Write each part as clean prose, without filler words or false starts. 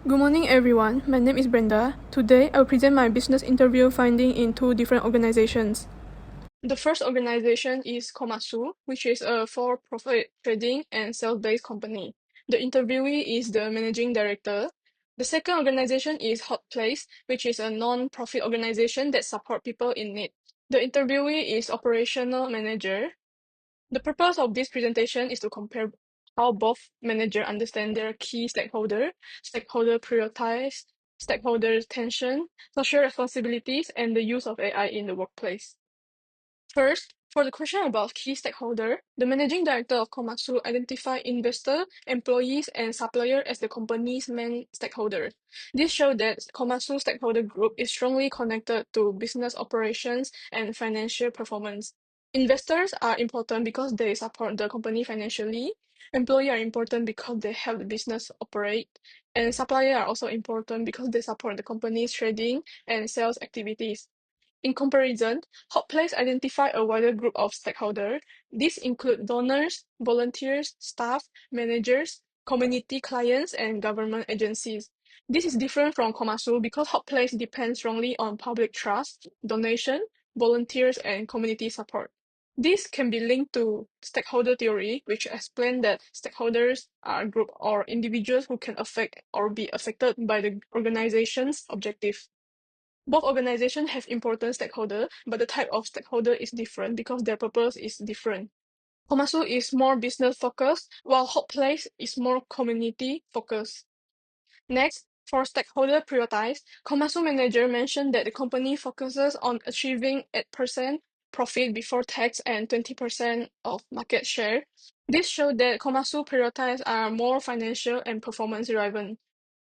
Good morning, everyone. My name is Brenda. Today, I'll present my business interview finding in two different organizations. The first organization is Komatsu, which is a for-profit trading and sales-based company. The interviewee is the managing director. The second organization is Hot Place, which is a non-profit organization that supports people in need. The interviewee is operational manager. The purpose of this presentation is to compare how both managers understand their key stakeholder prioritize, stakeholder tension, social responsibilities, and the use of AI in the workplace. First, for the question about key stakeholder, the managing director of Komatsu identified investor, employees, and supplier as the company's main stakeholders. This showed that Komatsu stakeholder group is strongly connected to business operations and financial performance. Investors are important because they support the company financially. Employees are important because they help the business operate. And suppliers are also important because they support the company's trading and sales activities. In comparison, Hotplace identify a wider group of stakeholders. These include donors, volunteers, staff, managers, community clients, and government agencies. This is different from Komatsu because Hotplace depends strongly on public trust, donation, volunteers, and community support. This can be linked to stakeholder theory, which explains that stakeholders are group or individuals who can affect or be affected by the organization's objective. Both organizations have important stakeholders, but the type of stakeholder is different because their purpose is different. Komatsu is more business focused, while Hot Place is more community focused. Next, for stakeholder prioritize, Komatsu manager mentioned that the company focuses on achieving 8% profit before tax and 20% of market share. This showed that Komatsu prioritize are more financial and performance driven.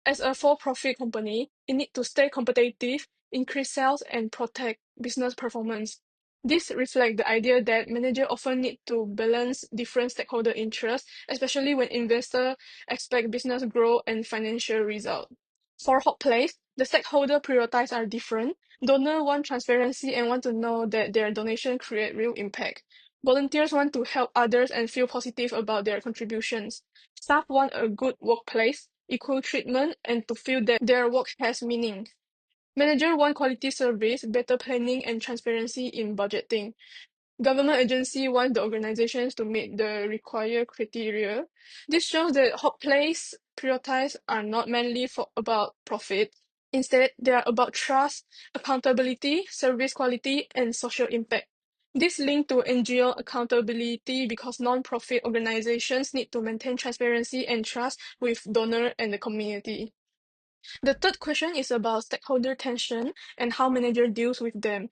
As a for-profit company, it needs to stay competitive, increase sales, and protect business performance. This reflects the idea that managers often need to balance different stakeholder interests, especially when investors expect business growth and financial result. For Hot Place, the stakeholder priorities are different. Donors want transparency and want to know that their donation create real impact. Volunteers want to help others and feel positive about their contributions. Staff want a good workplace, equal treatment, and to feel that their work has meaning. Managers want quality service, better planning, and transparency in budgeting. Government agency want the organizations to meet the required criteria. This shows that Hot Place prioritize are not mainly about profit. Instead, they are about trust, accountability, service quality, and social impact. This link to NGO accountability because non-profit organizations need to maintain transparency and trust with donor and the community. The third question is about stakeholder tension and how manager deals with them.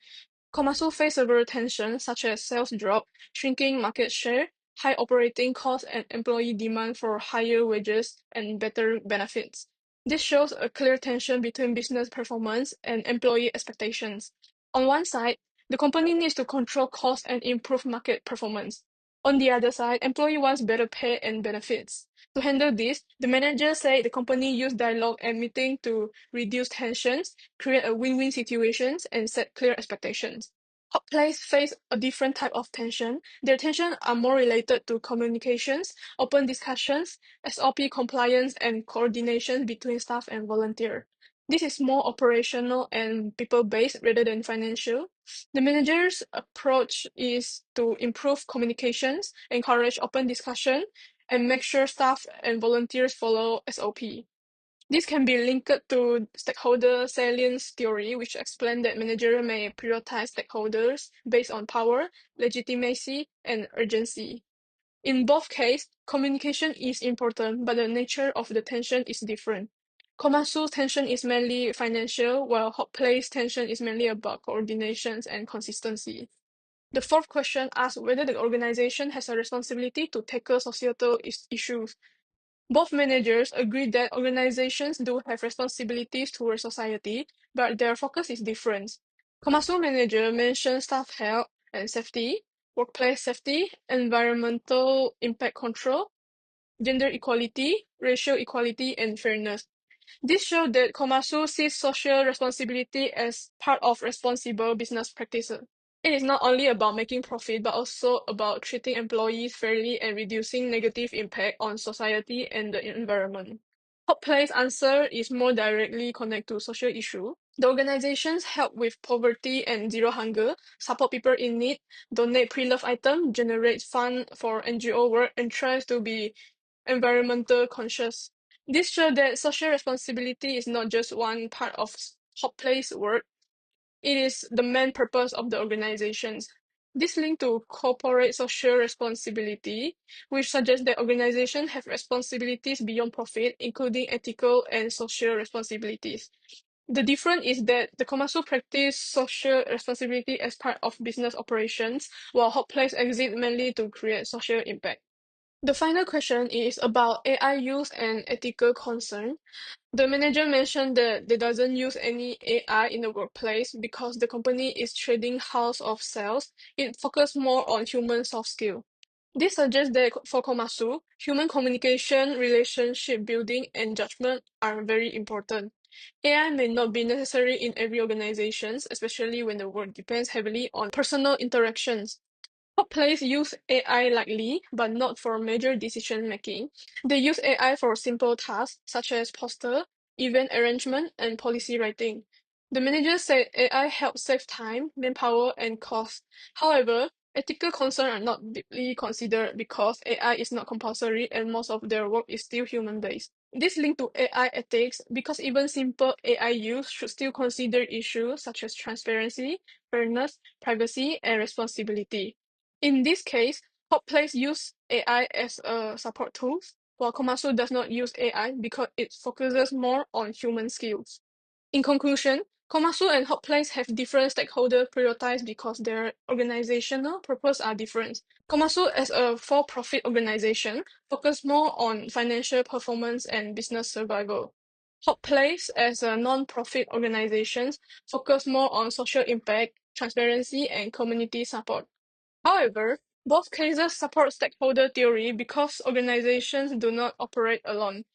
Komatsu faced several tensions such as sales drop, shrinking market share, high operating costs, and employee demand for higher wages and better benefits. This shows a clear tension between business performance and employee expectations. On one side, the company needs to control costs and improve market performance. On the other side, employee wants better pay and benefits. To handle this, the manager said the company used dialogue and meeting to reduce tensions, create a win-win situations, and set clear expectations. Hot Place face a different type of tension. Their tensions are more related to communications, open discussions, SOP compliance, and coordination between staff and volunteer. This is more operational and people-based rather than financial. The manager's approach is to improve communications, encourage open discussion, and make sure staff and volunteers follow SOP. This can be linked to stakeholder salience theory, which explains that managers may prioritize stakeholders based on power, legitimacy, and urgency. In both cases, communication is important, but the nature of the tension is different. Komatsu's tension is mainly financial, while Hot Place tension is mainly about coordinations and consistency. The fourth question asks whether the organization has a responsibility to tackle societal issues. Both managers agree that organizations do have responsibilities towards society, but their focus is different. Komatsu manager mentioned staff health and safety, workplace safety, environmental impact control, gender equality, racial equality, and fairness. This showed that Komatsu sees social responsibility as part of responsible business practices. It is not only about making profit, but also about treating employees fairly and reducing negative impact on society and the environment. Hot Place answer is more directly connected to social issue. The organizations help with poverty and zero hunger, support people in need, donate pre-loved items, generate fund for NGO work, and tries to be environmental conscious. This shows that social responsibility is not just one part of Hot Place work, it is the main purpose of the organizations. This link to corporate social responsibility, which suggests that organizations have responsibilities beyond profit, including ethical and social responsibilities. The difference is that the Komatsu practice social responsibility as part of business operations, while Hot Place exists mainly to create social impact. The final question is about AI use and ethical concern. The manager mentioned that they doesn't use any AI in the workplace because the company is trading house of sales. It focuses more on human soft skill. This suggests that for Komatsu, human communication, relationship building, and judgment are very important. AI may not be necessary in every organization, especially when the work depends heavily on personal interactions. Workplace use AI lightly, but not for major decision making. They use AI for simple tasks such as poster, event arrangement, and policy writing. The manager said AI helps save time, manpower, and cost. However, ethical concerns are not deeply considered because AI is not compulsory and most of their work is still human based. This link to AI ethics because even simple AI use should still consider issues such as transparency, fairness, privacy, and responsibility. In this case, Hot Place use AI as a support tool, while Komatsu does not use AI because it focuses more on human skills. In conclusion, Komatsu and Hot Place have different stakeholder priorities because their organizational purpose are different. Komatsu as a for-profit organization focus more on financial performance and business survival. Hot Place as a non-profit organization focus more on social impact, transparency, and community support. However, both cases support stakeholder theory because organizations do not operate alone.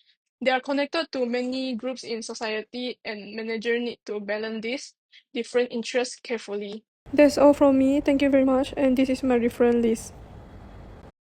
They are connected to many groups in society, and managers need to balance these different interests carefully. That's all from me. Thank you very much. And this is my reference list.